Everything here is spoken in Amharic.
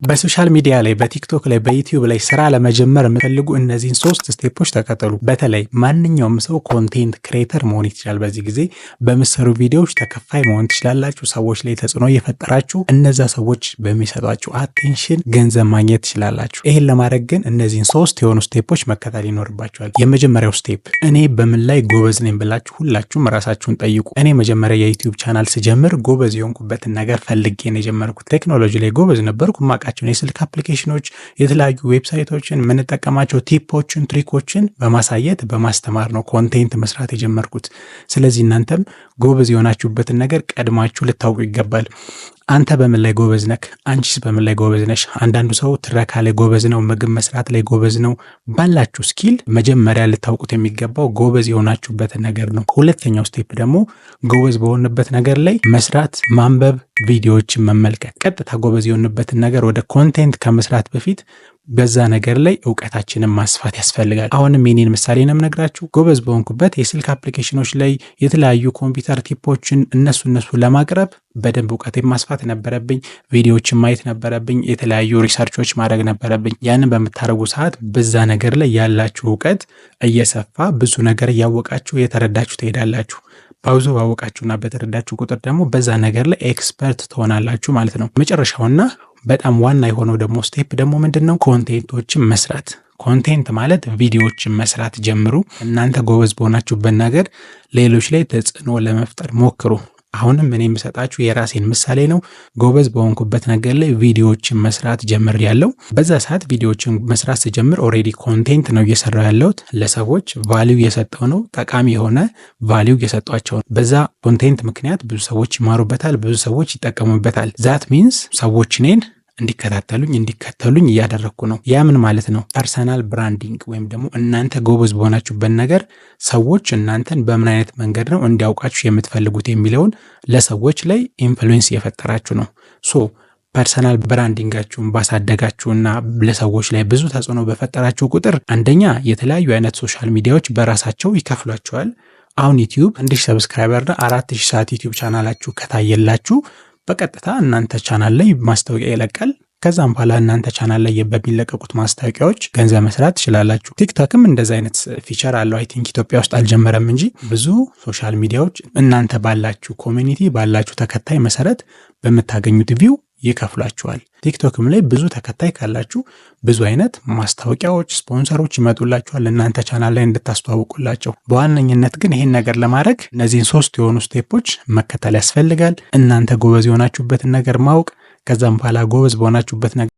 በሶሻል ሚዲያ ላይ በቲክቶክ ላይ በዩቲዩብ ላይ ስራ ለመጀመር የምትፈልጉ እነዚህን 3 ስቴፖች ተከተሉ። በተለይ ማንኛውም ሰው ኮንቴንት ክሬተር መሆን ይችላል። በዚህ ጊዜ በሚሰሩ ቪዲዮዎች ተከፋይ መሆን ትችላላችሁ። ሰዎች ላይ ተጽዕኖ እየፈጠራችሁ እነዛ ሰዎች በሚሰጧችሁ አቴንሽን ገንዘብ ማግኘት ትችላላችሁ። ይሄን ለማድረግ ግን እነዚህን 3 የሆኑ ስቴፖች መከተል ይኖርባችኋል። የመጀመሪያው ስቴፕ እኔ በምን ላይ ጎበዝ ነኝ ብላችሁ ሁላችሁም ራሳችሁን ጠይቁ። እኔ መጀመሪያ የዩቲዩብ ቻናል ስጀምር ጎበዝ የሆንኩበትን ነገር ፈልጌ ነው የጀመርኩት። ቴክኖሎጂ ላይ ጎበዝ ነበርኩ። የስልክ አፕሊኬሽኖች የተለያዩ ዌብሳይቶችን የምንጠቀማቸው ቲፖችን ትሪኮችን በማሳየት በማስተማር ነው ኮንቴንት መስራት የጀመርኩት። ስለዚህ እናንተም ጎበዝ የሆናችሁበትን ነገር ቀድማችሁ ልታውቁ ይገባል። አንተ በምን ላይ ጎበዝ ነህ? አንቺስ በምን ላይ ጎበዝ ነሽ? አንዳንዱ ሰው ትረካ ላይ ጎበዝ ነው፣ ምግብ መስራት ላይ ጎበዝ ነው። ባላችሁ ስኪል መጀመሪያ ልታውቁት የሚገባው ጎበዝ የሆናችሁበትን ነገር ነው። ሁለተኛው ስቴፕ ደግሞ ጎበዝ በሆንበት ነገር ላይ መስራት፣ ማንበብ፣ ቪዲዮዎችን መመልከት። ቀጥታ ጎበዝ የሆንበትን ነገር ወደ ኮንቴንት ከመስራት በፊት በዛ ነገር ላይ እውቀታችንን ማስፋት ያስፈልጋል። አሁንም የኔን ምሳሌ ነው የምነግራችሁ። ጎበዝ በሆንኩበት የስልክ አፕሊኬሽኖች ላይ የተለያዩ ኮምፒውተር ቲፖችን እነሱ ለማቅረብ በደንብ እውቀቴን ማስፋት ነበረብኝ። ቪዲዮዎችን ማየት ነበረብኝ። የተለያዩ ሪሰርቾች ማድረግ ነበረብኝ። ያንን በምታደርጉ ሰዓት በዛ ነገር ላይ ያላችሁ እውቀት እየሰፋ ብዙ ነገር እያወቃችሁ የተረዳችሁ ትሄዳላችሁ። ብዙ ባወቃችሁና በተረዳችሁ ቁጥር ደግሞ በዛ ነገር ላይ ኤክስፐርት ትሆናላችሁ ማለት ነው። መጨረሻውና በጣም ዋና የሆነው ደግሞ ስቴፕ ደግሞ ምንድነው? ኮንቴንቶችን መስራት። ኮንቴንት ማለት ቪዲዮዎችን መስራት ጀምሩ። እናንተ ጎበዝ በሆናችሁበት ነገር ሌሎች ላይ ተጽዕኖ ለመፍጠር ሞክሩ። አሁንም እኔ የምሰጣችሁ የራሴን ምሳሌ ነው። ጎበዝ በሆንኩበት ነገር ላይ ቪዲዮዎችን መስራት ጀምሬያለሁ። በዛ ሰዓት ቪዲዮዎችን መስራት ስጀምር ኦልሬዲ ኮንቴንት ነው እየሰራሁ ያለሁት። ለሰዎች ቫልዩ እየሰጠው ነው። ጠቃሚ የሆነ ቫልዩ እየሰጧቸው ነው። በዛ ኮንቴንት ምክንያት ብዙ ሰዎች ይማሩበታል፣ ብዙ ሰዎች ይጠቀሙበታል። ዛት ሚንስ ሰዎች እኔን እንዲከተሉኝ እያደረግኩ ነው። ያ ምን ማለት ነው? ፐርሰናል ብራንዲንግ ወይም ደግሞ እናንተ ጎበዝ በሆናችሁበት ነገር ሰዎች እናንተን በምን አይነት መንገድ ነው እንዲያውቃችሁ የምትፈልጉት የሚለውን ለሰዎች ላይ ኢንፍሉዌንስ እየፈጠራችሁ ነው። ፐርሰናል ብራንዲንጋችሁን ባሳደጋችሁና ለሰዎች ላይ ብዙ ተጽዕኖ በፈጠራችሁ ቁጥር አንደኛ የተለያዩ አይነት ሶሻል ሚዲያዎች በራሳቸው ይከፍሏችኋል። አሁን ዩቲዩብ 1000 ሰብስክራይበርና 4000 ሰዓት ዩቲዩብ ቻናላችሁ ከታየላችሁ በቀጥታ እናንተ ቻናል ላይ ማስታወቂያ ይለቃል። ከዛም በኋላ እናንተ ቻናል ላይ በሚለቀቁት ማስታወቂያዎች ገንዘብ መስራት ትችላላችሁ። ቲክቶክም እንደዛ አይነት ፊቸር አለው። አይ ቲንክ ኢትዮጵያ ውስጥ አልጀመረም እንጂ ብዙ ሶሻል ሚዲያዎች እናንተ ባላችሁ ኮሚኒቲ ባላችሁ ተከታይ መሰረት በምታገኙት ቪው ይከፍላችኋል። ቲክቶክም ላይ ብዙ ተከታይ ካላችሁ ብዙ አይነት ማስታወቂያዎች፣ ስፖንሰሮች ይመጡላችኋል እናንተ ቻናል ላይ እንድታስተዋውቁላቸው። በዋነኝነት ግን ይሄን ነገር ለማድረግ እነዚህን 3 የሆኑ ስቴፖች መከተል ያስፈልጋል። እናንተ ጎበዝ የሆናችሁበትን ነገር ማወቅ፣ ከዛም በኋላ ጎበዝ በሆናችሁበት ነገር